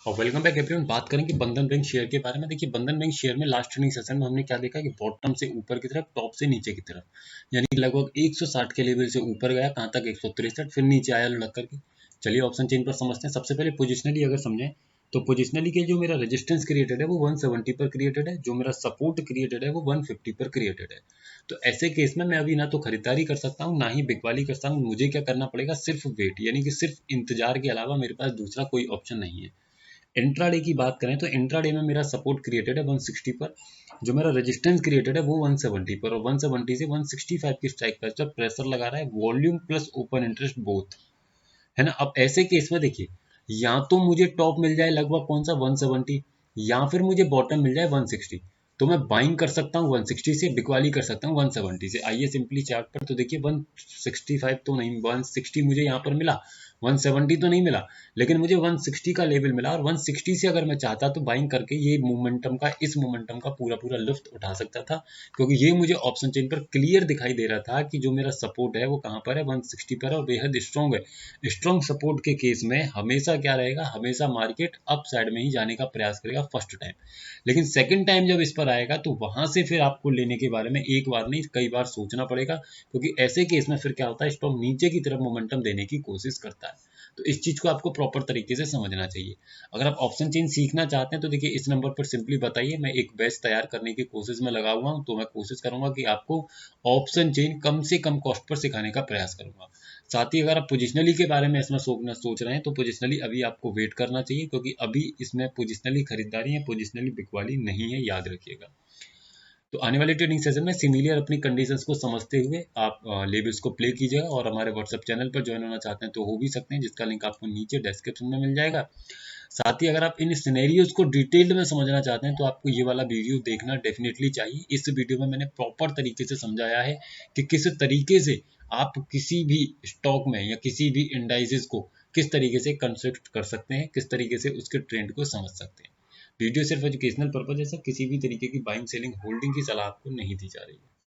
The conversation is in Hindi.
और वेलकम बैक एवरीवन। बात करेंगे बंधन बैंक शेयर के बारे में। देखिए, बंधन बैंक शेयर में लास्ट ट्रेडिंग सेशन में हमने क्या देखा कि बॉटम से ऊपर की तरफ, टॉप से नीचे की तरफ, यानी कि लगभग 160 के लेवल से ऊपर गया, कहाँ तक 163, फिर नीचे आया लुढ़क करके। चलिए ऑप्शन चेन पर समझते हैं। सबसे पहले पोजिशनली अगर समझें तो पोजिशनली के जो मेरा रेजिस्टेंस क्रिएटेड है वो 170 पर क्रिएटेड है, जो मेरा सपोर्ट क्रिएटेड है वो 150 पर क्रिएटेड है। तो ऐसे केस में मैं अभी ना तो खरीदारी कर सकता हूँ ना ही बिकवाली कर सकता हूँ। मुझे क्या करना पड़ेगा, सिर्फ वेट, यानी कि सिर्फ इंतजार के अलावा मेरे पास दूसरा कोई ऑप्शन नहीं है। इंट्राडे की बात करें तो इंट्राडे में मेरा सपोर्ट क्रिएटेड है 160 पर, जो मेरा रेजिस्टेंस क्रिएटेड है वो 170 पर, और 170 से 165 की स्ट्राइक प्राइस पर प्रेशर लगा रहा है volume plus open interest both, है ना। अब ऐसे केस में देखिए, या तो मुझे टॉप मिल जाए लगभग कौन सा 170, या फिर मुझे बॉटम मिल जाए 160। तो मैं बाइंग कर सकता हूँ 160 से, बिकवाली कर सकता हूँ 170 से। आइए सिंपली चार्ट पर तो देखिए 165 तो नहीं, 160 मुझे यहाँ पर मिला, 170 तो नहीं मिला, लेकिन मुझे 160 का लेवल मिला। और 160 से अगर मैं चाहता तो बाइंग करके ये मोमेंटम का, इस मोमेंटम का पूरा पूरा लुफ्त उठा सकता था, क्योंकि ये मुझे ऑप्शन चेन पर क्लियर दिखाई दे रहा था कि जो मेरा सपोर्ट है वो कहाँ पर है, 160 पर है और बेहद स्ट्रॉन्ग है। स्ट्रॉन्ग सपोर्ट के केस में हमेशा क्या रहेगा, हमेशा मार्केट अप साइड में ही जाने का प्रयास करेगा फर्स्ट टाइम। लेकिन सेकंड टाइम जब इस पर आएगा तो वहां से फिर आपको लेने के बारे में एक बार नहीं कई बार सोचना पड़ेगा, क्योंकि ऐसे केस में फिर क्या होता है, स्टॉक नीचे की तरफ मोमेंटम देने की कोशिश करता है। तो इस चीज को आपको प्रॉपर तरीके से समझना चाहिए। अगर आप ऑप्शन चेन सीखना चाहते हैं तो देखिए इस नंबर पर सिंपली बताइए, मैं एक बैच तैयार करने की कोशिश में लगा हुआ हूं। तो मैं कोशिश करूंगा कि आपको ऑप्शन चेन कम से कम कॉस्ट पर सिखाने का प्रयास करूंगा। साथ ही अगर आप पोजिशनली के बारे में इसमें सोच रहे हैं तो पोजिशनली अभी आपको वेट करना चाहिए, क्योंकि अभी इसमें पोजिशनली खरीदारी है, पोजिशनली बिकवाली नहीं है, याद रखिएगा। तो आने वाले ट्रेनिंग सेशन में सिमिलियर अपनी कंडीशंस को समझते हुए आप लेवल्स को प्ले कीजिएगा, और हमारे व्हाट्सएप चैनल पर ज्वाइन होना चाहते हैं तो हो भी सकते हैं, जिसका लिंक आपको नीचे डिस्क्रिप्शन में मिल जाएगा। साथ ही अगर आप इन सिनेरियोज को डिटेल्ड में समझना चाहते हैं तो आपको ये वाला वीडियो देखना डेफिनेटली चाहिए। इस वीडियो में मैंने प्रॉपर तरीके से समझाया है कि किस तरीके से आप किसी भी स्टॉक में या किसी भी इंडाइसेस को किस तरीके से कंस्ट्रक्ट कर सकते हैं, किस तरीके से उसके ट्रेंड को समझ सकते हैं। वीडियो सिर्फ एजुकेशनल पर्पज है, सर किसी भी तरीके की बाइंग सेलिंग होल्डिंग की सलाह आपको नहीं दी जा रही है।